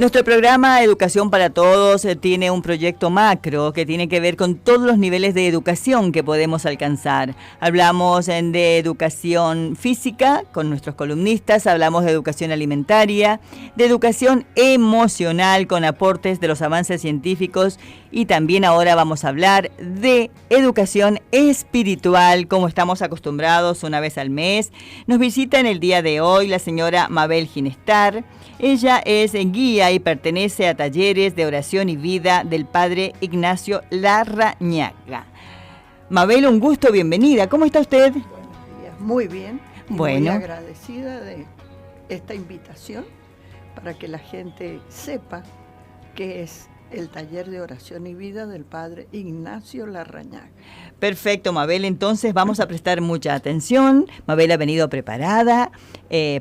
Nuestro programa Educación para Todos tiene un proyecto macro que tiene que ver con todos los niveles de educación que podemos alcanzar. Hablamos de educación física con nuestros columnistas, hablamos de educación alimentaria, de educación emocional con aportes de los avances científicos y también ahora vamos a hablar de educación espiritual, como estamos acostumbrados una vez al mes. Nos visita en el día de hoy la señora Mabel Ginestar. Ella es guía y pertenece a talleres de oración y vida del padre Ignacio Larrañaga. Mabel, un gusto, bienvenida. ¿Cómo está usted? Buenos días, muy bien. Muy agradecida de esta invitación para que la gente sepa qué es el taller de oración y vida del padre Ignacio Larrañaga. Perfecto, Mabel, entonces vamos a prestar mucha atención. Mabel ha venido preparada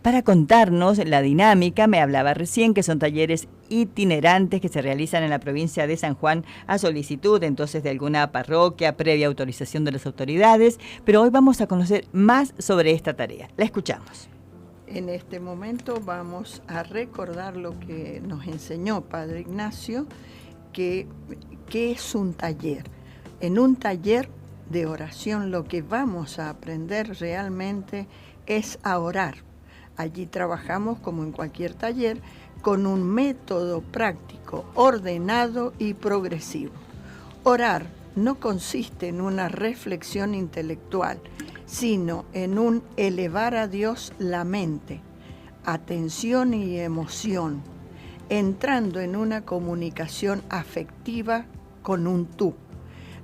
para contarnos la dinámica. Me hablaba recién que son talleres itinerantes que se realizan en la provincia de San Juan a solicitud entonces de alguna parroquia previa autorización de las autoridades, pero hoy vamos a conocer más sobre esta tarea. La escuchamos. En este momento vamos a recordar lo que nos enseñó Padre Ignacio, que es un taller. En un taller de oración lo que vamos a aprender realmente es a orar. Allí trabajamos, como en cualquier taller, con un método práctico, ordenado y progresivo. Orar no consiste en una reflexión intelectual, sino en un elevar a Dios la mente, atención y emoción, entrando en una comunicación afectiva con un tú.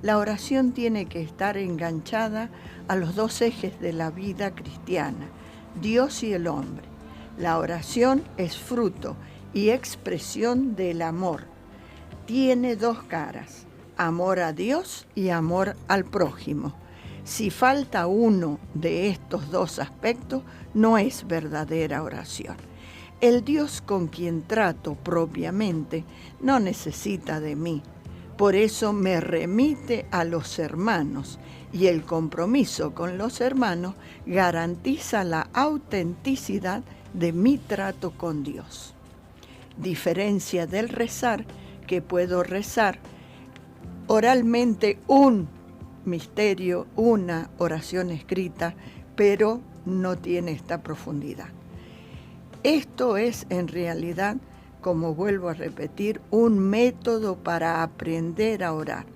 La oración tiene que estar enganchada a los dos ejes de la vida cristiana, Dios y el hombre. La oración es fruto y expresión del amor. Tiene dos caras, amor a Dios y amor al prójimo. Si falta uno de estos dos aspectos, no es verdadera oración. El Dios con quien trato propiamente no necesita de mí. Por eso me remite a los hermanos y el compromiso con los hermanos garantiza la autenticidad de mi trato con Dios. Diferencia del rezar, que puedo rezar oralmente un misterio, una oración escrita, pero no tiene esta profundidad. Esto es en realidad, como vuelvo a repetir, un método para aprender a orar.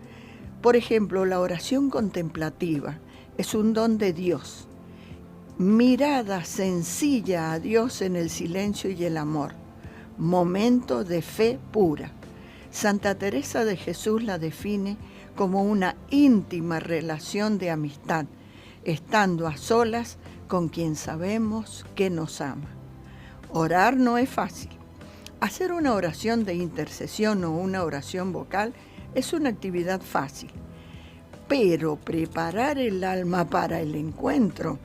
Por ejemplo, la oración contemplativa es un don de Dios. Mirada sencilla a Dios en el silencio y el amor. Momento de fe pura. Santa Teresa de Jesús la define como una íntima relación de amistad, estando a solas con quien sabemos que nos ama. Orar no es fácil. Hacer una oración de intercesión o una oración vocal es una actividad fácil, pero preparar el alma para el encuentro,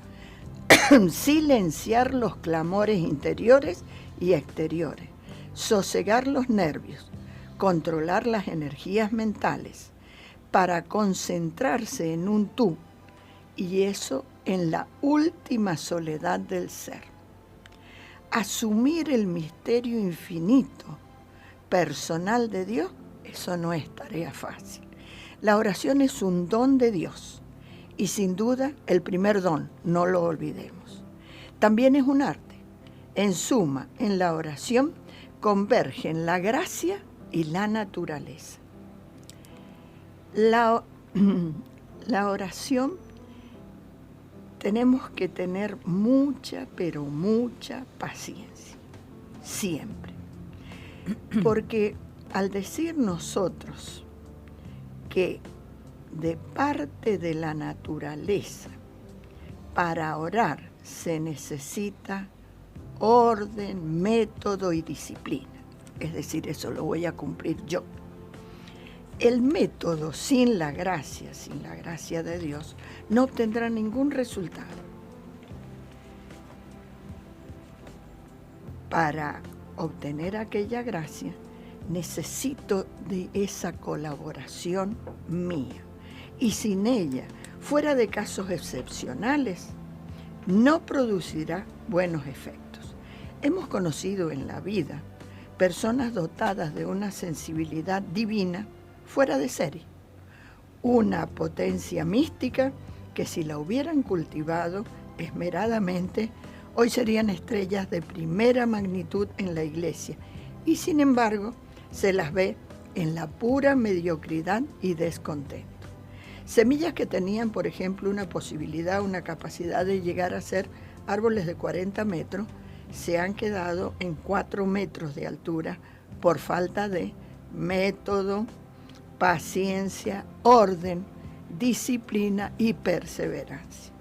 silenciar los clamores interiores y exteriores, sosegar los nervios, controlar las energías mentales, para concentrarse en un tú, y eso en la última soledad del ser. Asumir el misterio infinito, personal de Dios, eso no es tarea fácil. La oración es un don de Dios, y sin duda el primer don, no lo olvidemos. También es un arte. En suma, en la oración convergen la gracia y la naturaleza. La oración tenemos que tener mucha, pero mucha paciencia, siempre. Porque al decir nosotros que de parte de la naturaleza para orar se necesita orden, método y disciplina, es decir, eso lo voy a cumplir yo. El método sin la gracia de Dios, no obtendrá ningún resultado. Para obtener aquella gracia, necesito de esa colaboración mía. Y sin ella, fuera de casos excepcionales, no producirá buenos efectos. Hemos conocido en la vida personas dotadas de una sensibilidad divina fuera de serie, una potencia mística que si la hubieran cultivado esmeradamente, hoy serían estrellas de primera magnitud en la iglesia, y sin embargo se las ve en la pura mediocridad y descontento. Semillas que tenían, por ejemplo, una posibilidad, una capacidad de llegar a ser árboles de 40 metros, se han quedado en 4 metros de altura por falta de método, paciencia, orden, disciplina y perseverancia.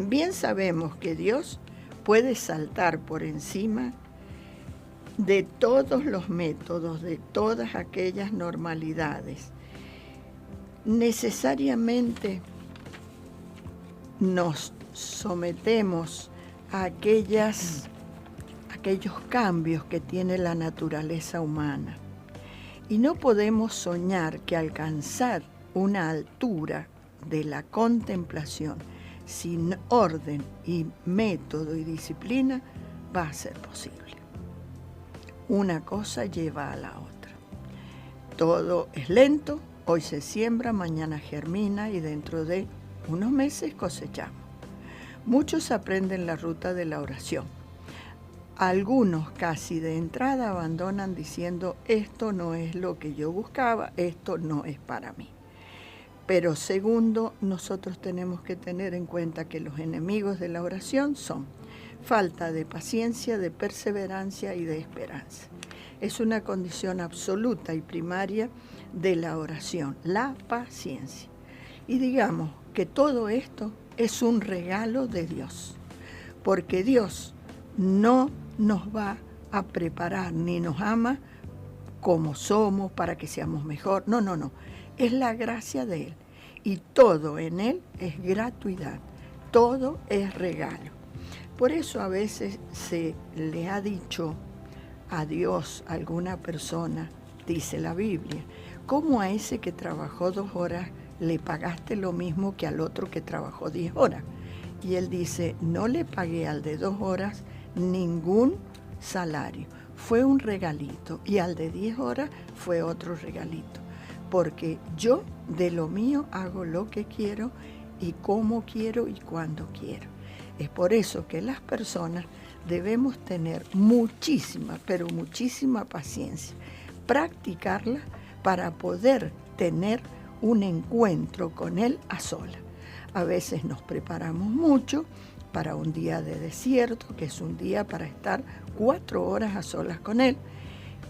Bien sabemos que Dios puede saltar por encima de todos los métodos, de todas aquellas normalidades. Necesariamente nos sometemos a aquellos cambios que tiene la naturaleza humana. Y no podemos soñar que alcanzar una altura de la contemplación sin orden y método y disciplina va a ser posible. Una cosa lleva a la otra. Todo es lento, hoy se siembra, mañana germina y dentro de unos meses cosechamos. Muchos aprenden la ruta de la oración. Algunos casi de entrada abandonan diciendo, esto no es lo que yo buscaba, esto no es para mí. Pero segundo, nosotros tenemos que tener en cuenta que los enemigos de la oración son falta de paciencia, de perseverancia y de esperanza. Es una condición absoluta y primaria de la oración, la paciencia. Y digamos que todo esto es un regalo de Dios, porque Dios no nos va a preparar ni nos ama como somos para que seamos mejor. No. Es la gracia de Él. Y todo en Él es gratuidad. Todo es regalo. Por eso a veces se le ha dicho a Dios, a alguna persona, dice la Biblia, ¿cómo a ese que trabajó 2 horas le pagaste lo mismo que al otro que trabajó 10 horas? Y Él dice, no le pagué al de 2 horas ningún salario. Fue un regalito. Y al de 10 horas fue otro regalito. Porque yo de lo mío hago lo que quiero y cómo quiero y cuando quiero. Es por eso que las personas debemos tener muchísima, pero muchísima paciencia, practicarla para poder tener un encuentro con Él a solas. A veces nos preparamos mucho para un día de desierto, que es un día para estar 4 horas a solas con Él,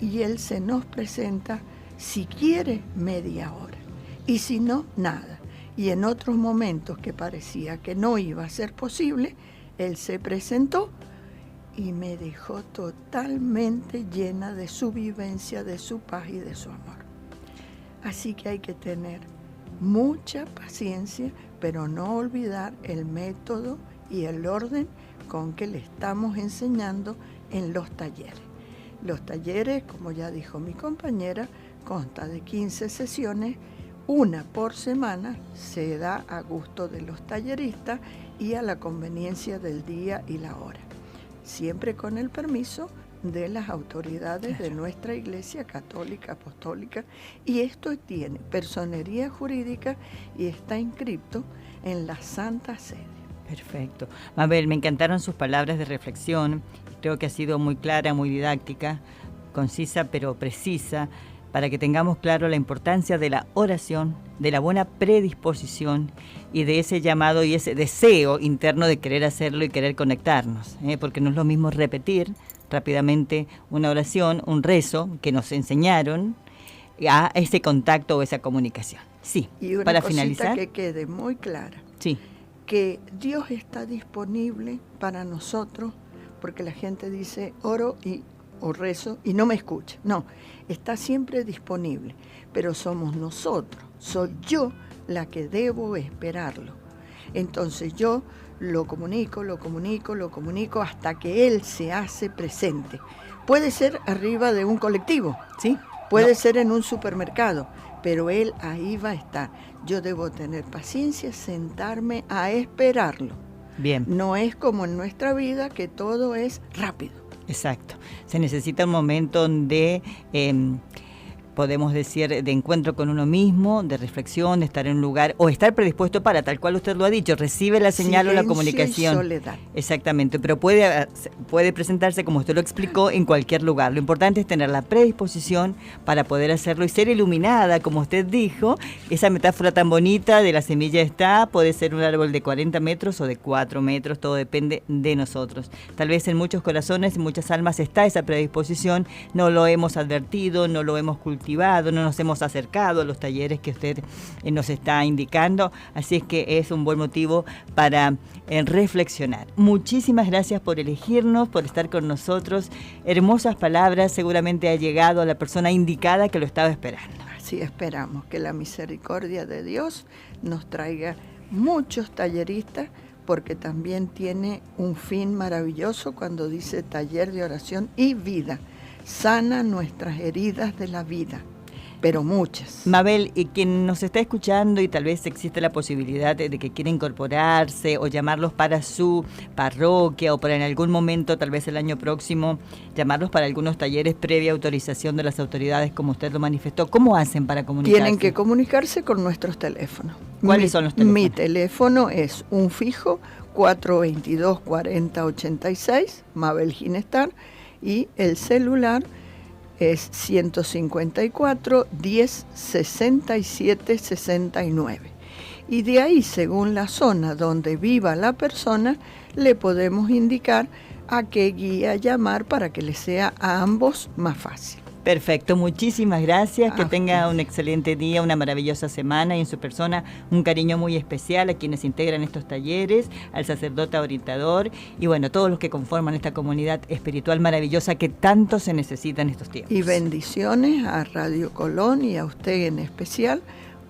y Él se nos presenta, si quiere, media hora, y si no, nada. Y en otros momentos que parecía que no iba a ser posible, Él se presentó y me dejó totalmente llena de su vivencia, de su paz y de su amor. Así que hay que tener mucha paciencia, pero no olvidar el método y el orden con que le estamos enseñando en los talleres. Los talleres, como ya dijo mi compañera, consta de 15 sesiones, una por semana, se da a gusto de los talleristas y a la conveniencia del día y la hora, siempre con el permiso de las autoridades de nuestra Iglesia Católica Apostólica, y esto tiene personería jurídica y está inscrito en la Santa Sede. Perfecto. Mabel, me encantaron sus palabras de reflexión. Creo que ha sido muy clara, muy didáctica, concisa pero precisa, para que tengamos claro la importancia de la oración, de la buena predisposición y de ese llamado y ese deseo interno de querer hacerlo y querer conectarnos, porque no es lo mismo repetir rápidamente una oración, un rezo que nos enseñaron a ese contacto o esa comunicación. Sí, y una para cosita finalizar, que quede muy clara. Sí. Que Dios está disponible para nosotros, porque la gente dice oro o rezo y no me escucha. No, está siempre disponible, pero somos nosotros, soy yo la que debo esperarlo. Entonces yo lo comunico hasta que Él se hace presente. Puede ser arriba de un colectivo, ¿sí? Puede ser en un supermercado, pero Él ahí va a estar. Yo debo tener paciencia, sentarme a esperarlo. Bien. No es como en nuestra vida que todo es rápido. Exacto. Se necesita un momento de, podemos decir, de encuentro con uno mismo, de reflexión, de estar en un lugar, o estar predispuesto para, tal cual usted lo ha dicho, recibe la señal o la comunicación. Y soledad. Exactamente, pero puede presentarse, como usted lo explicó, en cualquier lugar. Lo importante es tener la predisposición para poder hacerlo y ser iluminada, como usted dijo. Esa metáfora tan bonita de la semilla puede ser un árbol de 40 metros o de 4 metros, todo depende de nosotros. Tal vez en muchos corazones, en muchas almas está esa predisposición, no lo hemos advertido, no lo hemos cultivado, no nos hemos acercado a los talleres que usted nos está indicando, así es que es un buen motivo para reflexionar. Muchísimas gracias por elegirnos, por estar con nosotros. Hermosas palabras, seguramente ha llegado a la persona indicada que lo estaba esperando. Así esperamos que la misericordia de Dios nos traiga muchos talleristas, porque también tiene un fin maravilloso cuando dice taller de oración y vida. Sana nuestras heridas de la vida, pero muchas. Mabel, y quien nos está escuchando y tal vez existe la posibilidad de que quiera incorporarse o llamarlos para su parroquia o para en algún momento, tal vez el año próximo, llamarlos para algunos talleres previa autorización de las autoridades, como usted lo manifestó, ¿cómo hacen para comunicarse? Tienen que comunicarse con nuestros teléfonos. ¿Cuáles son los teléfonos? Mi teléfono es un fijo 422-4086, Mabel Ginestar, y el celular es 154 10 67 69. Y de ahí, según la zona donde viva la persona, le podemos indicar a qué guía llamar para que le sea a ambos más fácil. Perfecto, muchísimas gracias, que tenga un excelente día, una maravillosa semana y en su persona un cariño muy especial a quienes integran estos talleres, al sacerdote orientador y bueno, todos los que conforman esta comunidad espiritual maravillosa que tanto se necesita en estos tiempos. Y bendiciones a Radio Colón y a usted en especial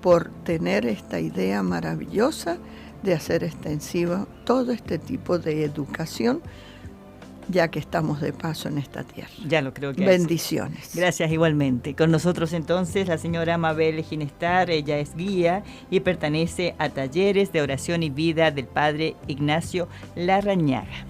por tener esta idea maravillosa de hacer extensiva todo este tipo de educación, ya que estamos de paso en esta tierra. Ya lo creo que bendiciones. Gracias igualmente. Con nosotros entonces la señora Mabel Ginestar, ella es guía y pertenece a Talleres de Oración y Vida del Padre Ignacio Larrañaga.